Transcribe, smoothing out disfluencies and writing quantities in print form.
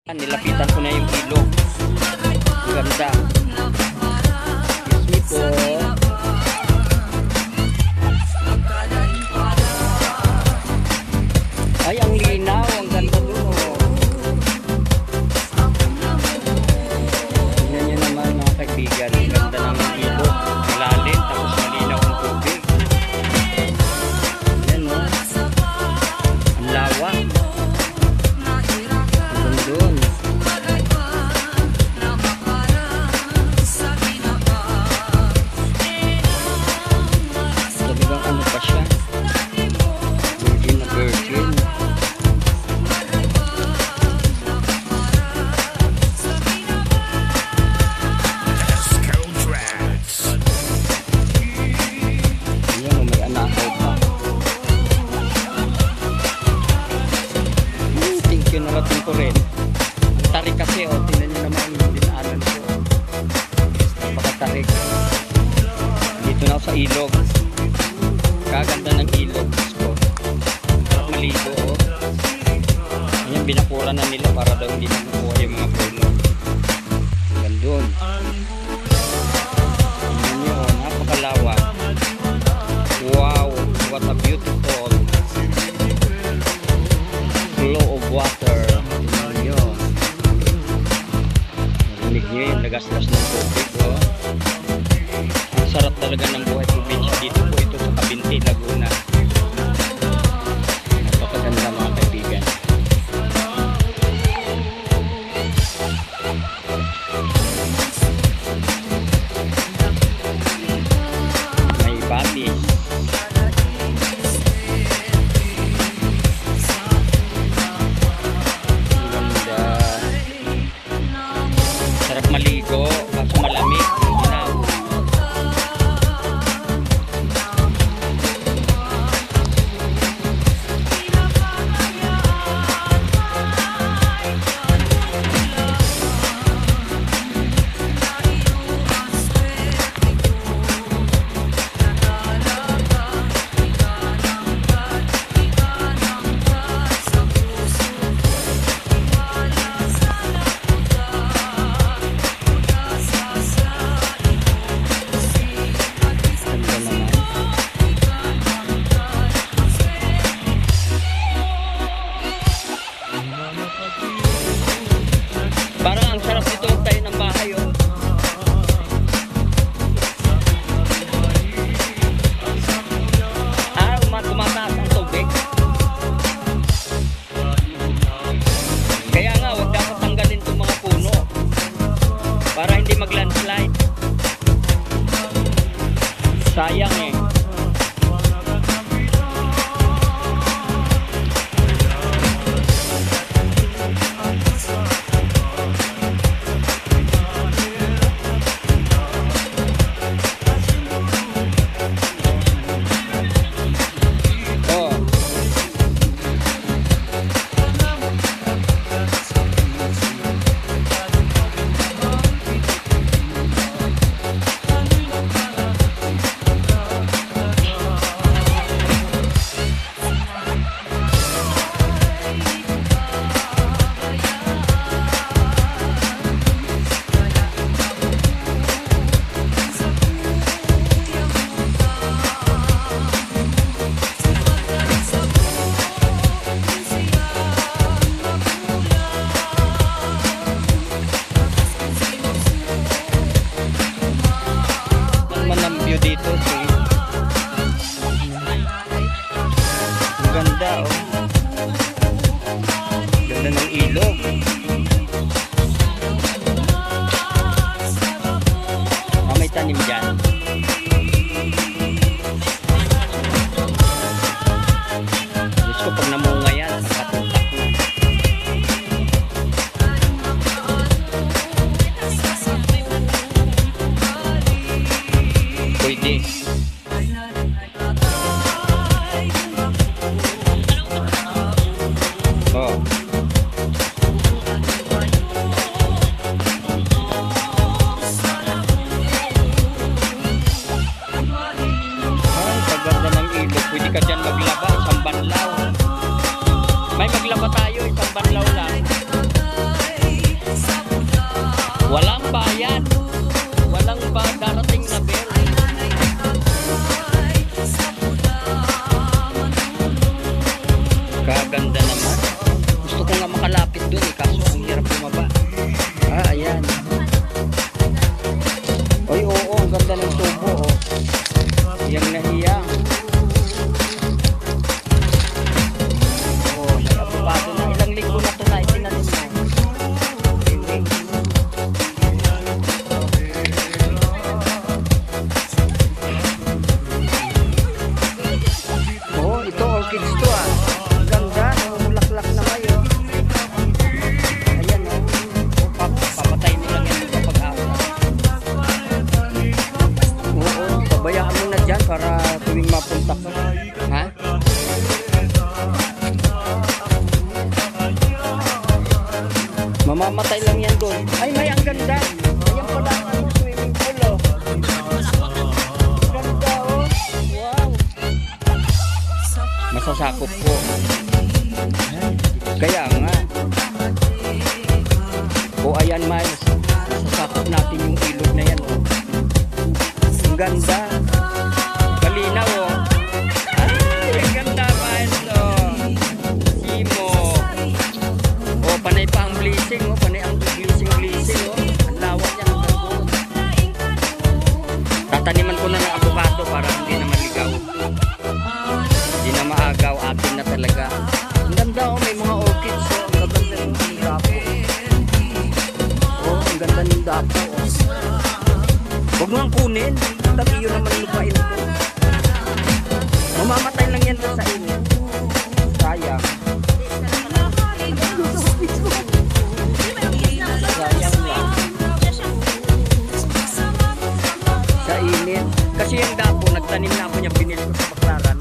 Nilapitan ko na yung ilog. Ang ganda. Excuse me po. Ay, ang linaw. Ang ganda doon. Tingnan nyo naman mga kaibigan. Ang ganda ng ilog. Malalim. Tapos malinaw ang tubig. Ayan o. Ang lawak. Doon. Talagang ano pa siya? Virgin na virgin. Ayan, may anakaw pa. Thank you narating ko rin. Tarik kasi o, tingnan nyo naman yung dinaanan ko. Napakatarik. Dito na ako sa ilog. Kaganda ng ilog ko. Maligo o. Ayan, binakura na nila para daw hindi nakukuha yung mga puno. Hanggang doon. Tingnan nyo o, napakalawa. Wow, what a beautiful flow of water. Narinig nyo yung nagasgas ng tubig oh. Ang sarap talaga ng buhay probinsya dito po ito sa Cavinti, Laguna. Napakaganda mga kaibigan. May batis. Sarap maligo, kaso malamig, ginaw. Parang ang sarap dito tayo ng bahay oh. Tumataas ang tubig. Kaya nga huwag dapat tanggalin itong mga puno para hindi mag-landslide. Sayang eh. Dito ang ganda oh. Ganda ng ilog. May tanim dyan. Diyos ko, pag namunga yan nakatutak na. Pwede. Oh. Ayan. Walang ba darating na bell. Kaganda naman. Gusto ko nga makalapit doon eh, kaso ang hirap bumaba. Ayan. Ay, oo, ang ganda ng tubo, oh. Hiyang na hiyang. Oh, may abubado na. Ilang linggo na ito na itinanim mo. Oh, ito orchids to ah. Ang ganda, namumulaklak na kayo. Ayan oh. Papatay mo lang yan sa pag-asa. Oo, pabayaan mo na dyan para tuwing mapunta ka. Ha? Mamamatay lang yan doon. Ay, may ang ganda. Ayan pala ang ano, swimming pool oh. Ganda oh. Wow. Masasakop po. Kaya nga. O ayan Miles, masasakop natin yung ilog na yan oh. Ang ganda. Kalinaw oh. Ay, ang ganda Miles oh. Simo. O panay pa ang blessing oh. Panay ang blessing oh. Ang lawak yan ang ganda. Tataniman ko na ng avocado para hindi na maligaw. Hindi na maagaw, atin na talaga. Ang ganda oh, may mga orchids oh. Ang ganda ng dapo. Oh, ang ganda ng dapo oh. Huwag mo ang kunin. Tabi yun naman lupain ko. Mamamatay lang yan sa inyo. Sayang. Sayang lang. Sa init. Kasi yung dapo, nagtanim na ako niya, binili ko sa Baklaran.